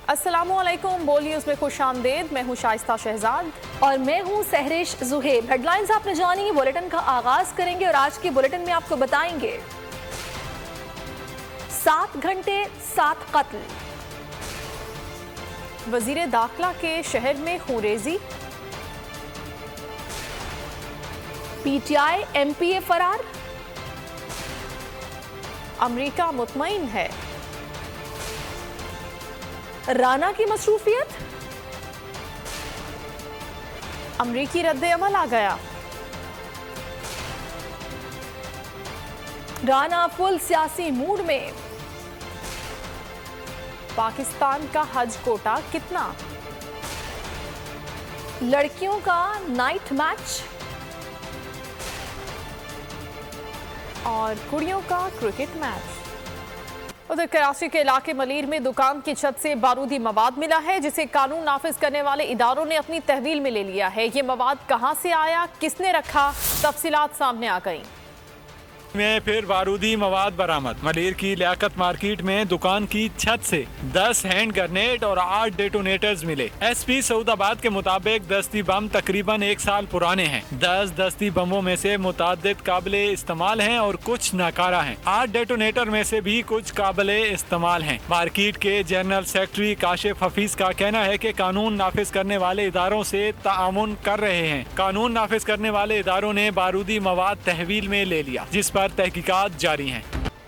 السلام علیکم، بول نیوز میں خوش آمدید۔ میں ہوں شائستہ شہزاد اور میں ہوں سہرش زہیب۔ ہیڈ لائنز آپ نے جانی، بلیٹن کا آغاز کریں گے اور آج کے بلیٹن میں آپ کو بتائیں گے 7 گھنٹے 7 قتل، وزیر داخلہ کے شہر میں خونریزی، P T I M P اے فرار، امریکہ مطمئن ہے، رانا کی مصروفیت، امریکی رد عمل آ گیا، رانا فل سیاسی موڈ میں، پاکستان کا حج کوٹا کتنا، لڑکیوں کا نائٹ میچ اور کڑیوں کا کرکٹ میچ۔ ادھر کراچی کے علاقے ملیر میں دکان کی چھت سے بارودی مواد ملا ہے، جسے قانون نافذ کرنے والے اداروں نے اپنی تحویل میں لے لیا ہے۔ یہ مواد کہاں سے آیا، کس نے رکھا، تفصیلات سامنے آ گئیں۔ میں پھر بارودی مواد برآمد۔ ملیر کی لیاقت مارکیٹ میں دکان کی چھت سے 10 ہینڈ گرنیڈ اور 8 ڈیٹونیٹرز ملے۔ ایس پی سعود آباد کے مطابق دستی بم تقریباً 1 سال پرانے ہیں۔ 10 دستی بموں میں سے متعدد قابل استعمال ہیں اور کچھ ناکارہ ہیں۔ 8 ڈیٹونیٹر میں سے بھی کچھ قابل استعمال ہیں۔ مارکیٹ کے جنرل سیکرٹری کاشف حفیظ کا کہنا ہے کہ قانون نافذ کرنے والے اداروں سے تعاون کر رہے ہیں۔ قانون نافذ کرنے والے اداروں نے بارودی مواد تحویل میں لے لیا، جس پر تحقیقات جاری ہیں۔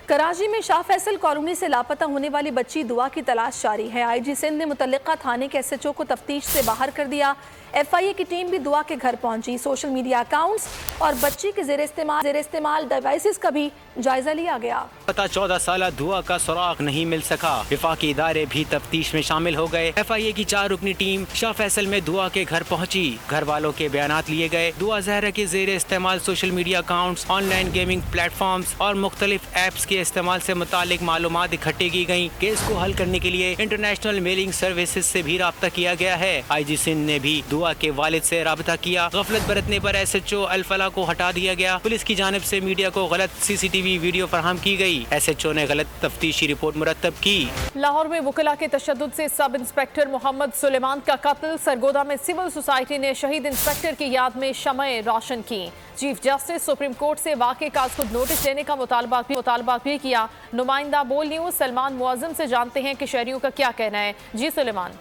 کراچی میں شاہ فیصل کالونی سے لاپتہ ہونے والی بچی دعا کی تلاش جاری ہے۔ آئی جی سندھ نے متعلقہ تھانے کے ایس ایچ او کو تفتیش سے باہر کر دیا۔ ایف آئی اے کی ٹیم بھی دعا کے گھر پہنچی۔ سوشل میڈیا اکاؤنٹس اور بچی کے زیر استعمال ڈیوائسز کا بھی جائزہ لیا گیا۔ پتہ 14 سالہ دعا کا سراغ نہیں مل سکا۔ وفاقی ادارے بھی تفتیش میں شامل ہو گئے۔ ایف آئی اے کی 4 رکنی ٹیم شاہ فیصل میں دعا کے گھر پہنچی۔ گھر والوں کے بیانات لیے گئے۔ دعا زہرا کے زیر استعمال social media accounts, online gaming platforms اور مختلف ایپس کے استعمال سے متعلق معلومات اکٹھی کی گئیں۔ کیس کو حل کرنے کے لیے انٹرنیشنل میلنگ سروسز سے بھی رابطہ کیا گیا ہے۔ آئی جی سندھ نے بھی دعا کے والد سے رابطہ کیا۔ غفلت برتنے پر ایس ایچ او الفلاح کو ہٹا دیا گیا۔ پولیس کی جانب سے میڈیا کو غلط سی سی ٹی وی ویڈیو فراہم کی گئی۔ ایس ایچ او نے غلط تفتیشی رپورٹ مرتب کی۔ لاہور میں وکلاء کے تشدد سے سب انسپکٹر محمد سلیمان کا قتل۔ سرگودا میں سول سوسائٹی نے شہید انسپکٹر کی یاد میں شمعیں روشن کی۔ چیف جسٹس سپریم کورٹ سے واقعے کا از خود نوٹس لینے کا مطالبہ بھی کیا۔ نمائندہ بول نیوز سلمان معظم سے جانتے ہیں کہ شہریوں کا کیا کہنا ہے۔ جی سلیمان۔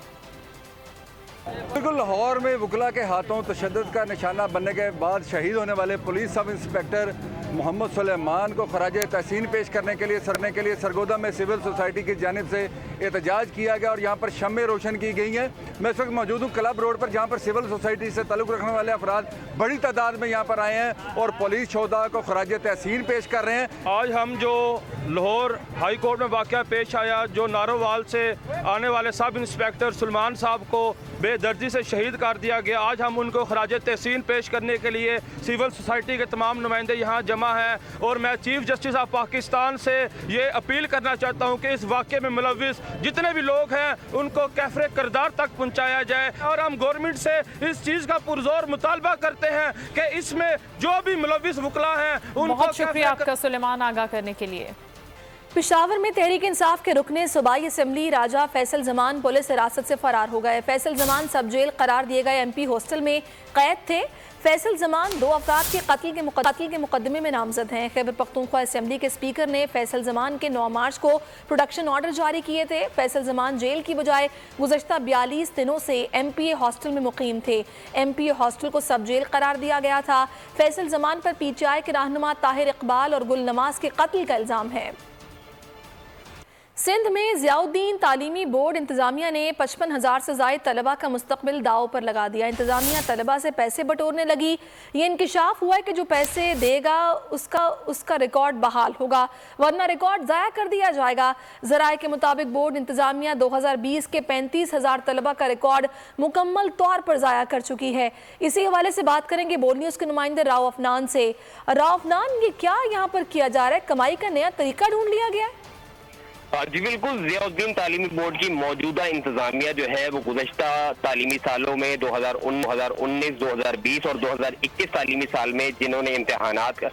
بالکل، لاہور میں وکلاء کے ہاتھوں تشدد کا نشانہ بننے کے بعد شہید ہونے والے پولیس سب انسپکٹر محمد سلیمان کو خراج تحسین پیش کرنے کے لیے سرگودا میں سول سوسائٹی کی جانب سے احتجاج کیا گیا اور یہاں پر شمعیں روشن کی گئی ہیں۔ میں اس وقت موجود ہوں کلب روڈ پر، جہاں پر سول سوسائٹی سے تعلق رکھنے والے افراد بڑی تعداد میں یہاں پر آئے ہیں اور پولیس شہداء کو خراج تحسین پیش کر رہے ہیں۔ آج ہم جو لاہور ہائی کورٹ میں واقعہ پیش آیا، جو نارووال سے آنے والے سب انسپکٹر سلمان صاحب کو بے دردی سے شہید کر دیا گیا، آج ہم ان کو خراج تحسین پیش کرنے کے لیے سول سوسائٹی کے تمام نمائندے یہاں جمع ہیں اور میں چیف جسٹس آف پاکستان سے یہ اپیل کرنا چاہتا ہوں کہ اس واقعے میں ملوث جتنے بھی لوگ ہیں ان کو کیفر کردار تک پہنچایا جائے اور ہم گورنمنٹ سے اس چیز کا پرزور مطالبہ کرتے ہیں کہ اس میں جو بھی ملوث وکلاء ہیں ان کو بہت شکریہ آپ کا سلیمان آگاہ کرنے کے لیے۔ پشاور میں تحریک انصاف کے رکن صوبائی اسمبلی راجہ فیصل زمان پولیس حراست سے فرار ہو گئے۔ فیصل زمان سب جیل قرار دیے گئے ایم پی ہاسٹل میں قید تھے۔ فیصل زمان 2 افراد کے قتل کے مقدمے میں نامزد ہیں۔ خیبر پختونخوا اسمبلی کے اسپیکر نے فیصل زمان کے 9 مارچ کو پروڈکشن آرڈر جاری کیے تھے۔ فیصل زمان جیل کی بجائے گزشتہ 42 دنوں سے ایم پی اے ہاسٹل میں مقیم تھے۔ ایم پی اے ہاسٹل کو سب جیل قرار دیا گیا تھا۔ فیصل زمان پر پی ٹی آئی کے رہنما طاہر اقبال اور گل نواز کے قتل کا الزام ہے۔ سندھ میں ضیاء الدین تعلیمی بورڈ انتظامیہ نے 55,000 سے زائد طلبہ کا مستقبل داؤ پر لگا دیا۔ انتظامیہ طلبہ سے پیسے بٹورنے لگی۔ یہ انکشاف ہوا ہے کہ جو پیسے دے گا اس کا ریکارڈ بحال ہوگا، ورنہ ریکارڈ ضائع کر دیا جائے گا۔ ذرائع کے مطابق بورڈ انتظامیہ 2020 کے 35,000 طلبہ کا ریکارڈ مکمل طور پر ضائع کر چکی ہے۔ اسی حوالے سے بات کریں گے بول نیوز کے نمائندے راؤ افنان سے۔ راؤ افنان، یہ کیا یہاں پر کیا جا رہا ہے؟ کمائی کا نیا طریقہ ڈھونڈ لیا گیا ہے؟ جی بالکل، ضیاء الدین تعلیمی بورڈ کی موجودہ انتظامیہ جو ہے وہ گزشتہ تعلیمی سالوں میں 2019, 2020 اور 2021 تعلیمی سال میں جنہوں نے امتحانات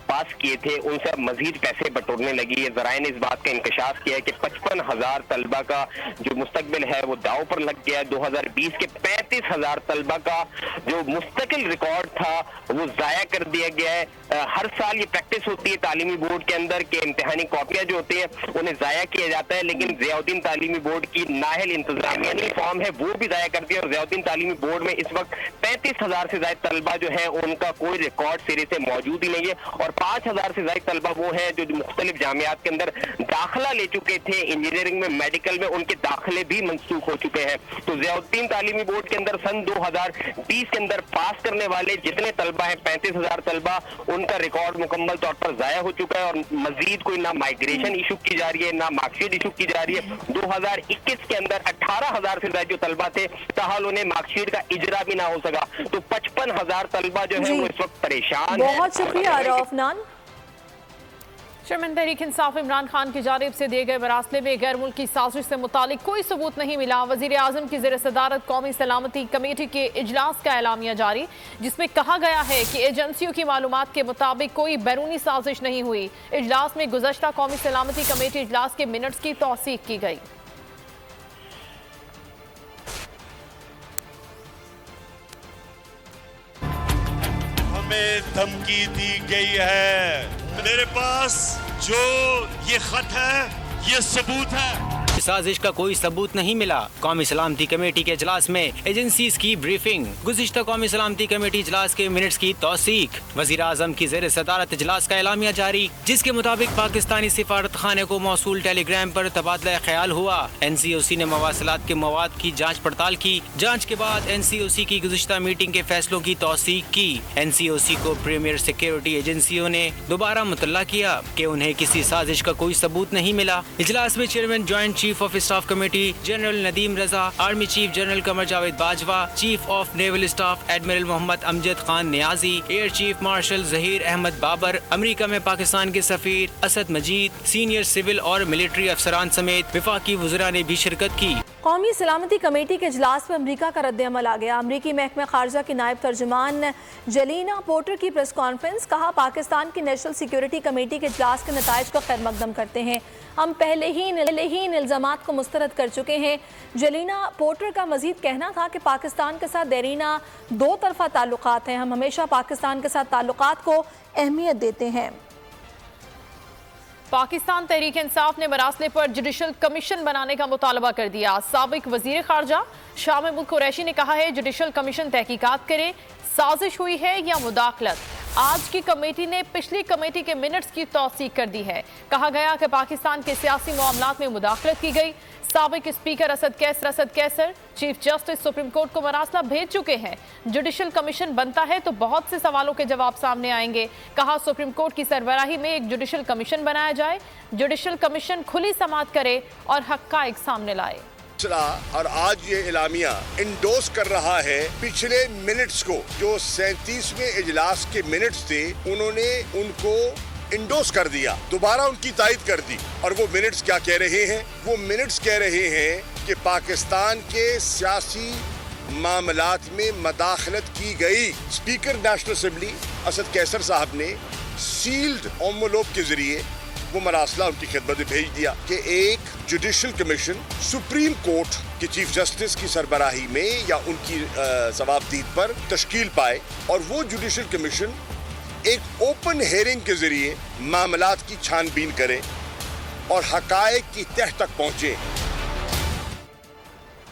پاس کیے تھے ان سے مزید پیسے بٹورنے لگی ہے۔ ذرائع نے اس بات کا انکشاف کیا ہے کہ 55,000 طلبہ کا جو مستقبل ہے وہ داؤ پر لگ گیا ہے۔ 2020 کے 35,000 طلبہ کا جو مستقل ریکارڈ تھا وہ ضائع کر دیا گیا ہے۔ ہر سال یہ پریکٹس ہوتی ہے تعلیمی بورڈ کے اندر کہ امتحانی کاپیاں جو ہوتی ہیں انہیں ضائع کیا جاتا ہے، لیکن ضیاء الدین تعلیمی بورڈ کی نااہل انتظامیہ نے فارم ہے وہ بھی ضائع کر دیا، اور ضیاء الدین تعلیمی بورڈ میں اس وقت 35,000 سے زائد طلبہ جو ہیں ان کا کوئی ریکارڈ سرے سے موجود ہی نہیں ہے، اور 5,000 سے زائد طلبہ وہ ہیں جو مختلف جامعات کے اندر داخلہ لے چکے تھے، انجینئرنگ میں، میڈیکل میں، ان کے داخلے بھی منسوخ ہو چکے ہیں۔ تو ضیاء الدین تعلیمی بورڈ کے اندر سن 2020 کے اندر پاس کرنے والے جتنے طلبہ ہیں 35,000 طلبہ، ان کا ریکارڈ مکمل طور پر ضائع ہو چکا ہے، اور مزید کوئی نہ مائگریشن ایشو کی جا رہی ہے نہ مارک شیٹ ایشو کی جا رہی ہے۔ 2021 کے اندر 18,000 سے زائد جو طلبہ تھے تاحال انہیں مارک شیٹ کا اجرا بھی نہ ہو سکا، تو 55,000 طلبہ جو ہے وہ اس وقت پریشان ہیں۔ بہت شکریہ رؤف نان۔ چیئرمین تحریک انصاف عمران خان کی جانب سے دیے گئے مراسلے میں غیر ملکی سازش سے متعلق کوئی ثبوت نہیں ملا۔ وزیر اعظم کی زیر صدارت قومی سلامتی کمیٹی کے اجلاس کا اعلامیہ جاری، جس میں کہا گیا ہے کہ ایجنسیوں کی معلومات کے مطابق کوئی بیرونی سازش نہیں ہوئی۔ اجلاس میں گزشتہ قومی سلامتی کمیٹی اجلاس کے منٹس کی توثیق کی گئی۔ ہمیں دھمکی دی گئی ہے، میرے پاس جو یہ خط ہے یہ ثبوت ہے۔ سازش کا کوئی ثبوت نہیں ملا۔ قومی سلامتی کمیٹی کے اجلاس میں ایجنسیز کی بریفنگ، گزشتہ قومی سلامتی کمیٹی اجلاس کے منٹس کی توثیق، وزیر اعظم کی زیر صدارت اجلاس کا اعلامیہ جاری، جس کے مطابق پاکستانی سفارت خانے کو موصول ٹیلی گرام پر تبادلہ خیال ہوا۔ NCOC نے مواصلات کے مواد کی جانچ پڑتال کی، جانچ کے بعد NCOC کی گزشتہ میٹنگ کے فیصلوں کی توثیق کی۔ NCOC کو پریمیئر سیکیورٹی ایجنسیوں نے دوبارہ مطلع کیا کہ انہیں کسی سازش کا کوئی ثبوت نہیں ملا۔ اجلاس میں chairman joint chief of staff committee general Nadeem Raza, army chief general Qamar Javed Bajwa, chief of naval staff admiral Muhammad Amjad Khan Niazi, air chief marshal Zaheer Ahmed Babar, امریکہ میں پاکستان کے سفیر اسد مجید، سینئر سول اور ملٹری افسران سمیت وفاقی وزراء نے بھی شرکت کی۔ قومی سلامتی کمیٹی کے اجلاس میں امریکہ کا رد عمل آ گیا۔ امریکی محکمہ خارجہ کی نائب ترجمان جلینا پورٹر کی پریس کانفرنس، کہا پاکستان کی نیشنل سیکیورٹی کمیٹی کے اجلاس کے نتائج کو خیر مقدم کرتے ہیں، ہم پہلے ہی ان الزامات کو مسترد کر چکے ہیں۔ جلینا پورٹر کا مزید کہنا تھا کہ پاکستان کے ساتھ دیرینہ دو طرفہ تعلقات ہیں، ہم ہمیشہ پاکستان کے ساتھ تعلقات کو اہمیت دیتے ہیں۔ پاکستان تحریک انصاف نے مراسلے پر جوڈیشل کمیشن بنانے کا مطالبہ کر دیا۔ سابق وزیر خارجہ شاہ محمود قریشی نے کہا ہے جوڈیشل کمیشن تحقیقات کرے، سازش ہوئی ہے یا مداخلت۔ آج کی کمیٹی نے پچھلی کمیٹی کے منٹس کی توثیق کر دی ہے۔ کہا گیا کہ پاکستان کے سیاسی معاملات میں مداخلت کی گئی۔ سابق اسپیکر اسد کیسر چیف جسٹس سپریم کورٹ کو مراسلہ بھیج چکے ہیں۔ جوڈیشل کمیشن بنتا ہے تو بہت سے سوالوں کے جواب سامنے آئیں گے۔ کہا سپریم کورٹ کی سربراہی میں ایک جوڈیشل کمیشن بنایا جائے، جوڈیشل کمیشن کھلی سماعت کرے اور حقائق سامنے لائے۔ اور آج یہ اعلامیہ انڈوس کر رہا ہے پچھلے منٹس کو، جو 37ویں اجلاس کے منٹس تھے انہوں نے ان کو انڈوس کر دیا، دوبارہ ان کی تائید کر دی۔ اور وہ منٹس کیا کہہ رہے ہیں؟ وہ منٹس کہہ رہے ہیں کہ پاکستان کے سیاسی معاملات میں مداخلت کی گئی۔ اسپیکر نیشنل اسمبلی اسد کیسر صاحب نے سیلڈ انویلوپ کے ذریعے وہ مراسلہ ان کی خدمت میں بھیج دیا کہ ایک جوڈیشل کمیشن سپریم کورٹ کے چیف جسٹس کی سربراہی میں یا ان کی ضوابطیت پر تشکیل پائے، اور وہ جوڈیشل کمیشن ایک اوپن ہیئرنگ کے ذریعے معاملات کی چھان بین کرے اور حقائق کی تہ تک پہنچے۔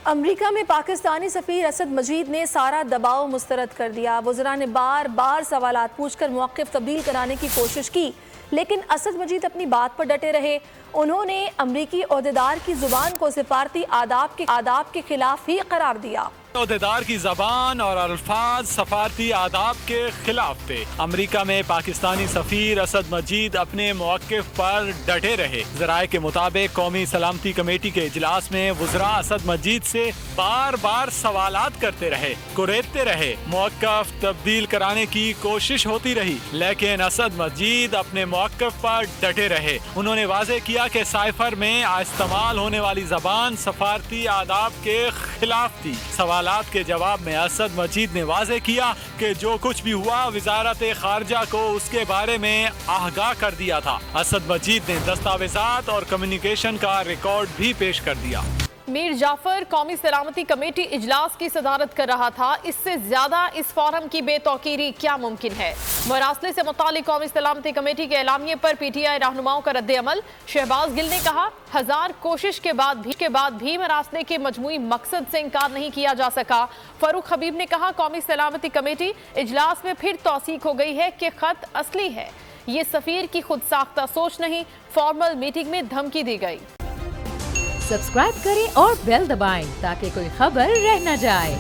امریکہ میں پاکستانی سفیر اسد مجید نے سارا دباؤ مسترد کر دیا۔ وزراء نے بار بار سوالات پوچھ کر موقف تبدیل کرانے کی کوشش کی، لیکن اسد مجید اپنی بات پر ڈٹے رہے۔ انہوں نے امریکی عہدیدار کی زبان کو سفارتی آداب کے خلاف ہی قرار دیا۔ عہدیدار کی زبان اور الفاظ سفارتی آداب کے خلاف تھے۔ امریکہ میں پاکستانی سفیر اسد مجید اپنے موقف پر ڈٹے رہے۔ ذرائع کے مطابق قومی سلامتی کمیٹی کے اجلاس میں وزراء اسد مجید سے بار بار سوالات کرتے رہے، کوریدتے رہے، موقف تبدیل کرانے کی کوشش ہوتی رہی، لیکن اسد مجید اپنے موقف پر ڈٹے رہے۔ انہوں نے واضح کیا کہ سائفر میں استعمال ہونے والی زبان سفارتی آداب کے خلاف تھی۔ سوالات کے جواب میں اسد مجید نے واضح کیا کہ جو کچھ بھی ہوا وزارت خارجہ کو اس کے بارے میں آگاہ کر دیا تھا۔ اسد مجید نے دستاویزات اور کمیونیکیشن کا ریکارڈ بھی پیش کر دیا۔ میر جعفر قومی سلامتی کمیٹی اجلاس کی صدارت کر رہا تھا، اس سے زیادہ اس فورم کی بے توقیری کیا ممکن ہے؟ مراسلے سے متعلق قومی سلامتی کمیٹی کے اعلامیے پر پی ٹی آئی رہنماؤں کا رد عمل۔ شہباز گل نے کہا، ہزار کوشش کے بعد بھی مراسلے کے مجموعی مقصد سے انکار نہیں کیا جا سکا۔ فاروق حبیب نے کہا، قومی سلامتی کمیٹی اجلاس میں پھر توثیق ہو گئی ہے کہ خط اصلی ہے، یہ سفیر کی خود ساختہ سوچ نہیں، فارمل میٹنگ میں دھمکی دی گئی۔ سبسکرائب کریں اور بیل دبائیں تاکہ کوئی خبر رہ نہ جائے۔